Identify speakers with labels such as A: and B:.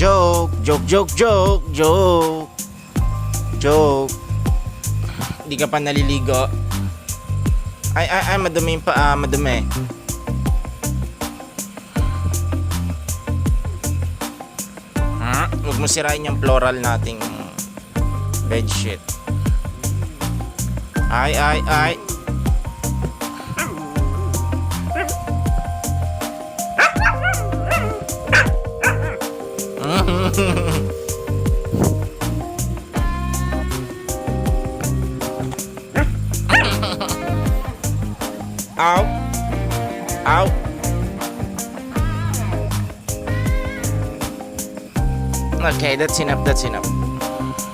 A: Joke, joke, joke, joke, joke. Joke. Hindi ka pa naliligo. Ay, madumi yung paa, madumi. Huwag mo sirain yung floral nating bedsheet. Ay. Ow. Ow. Okay, that's enough.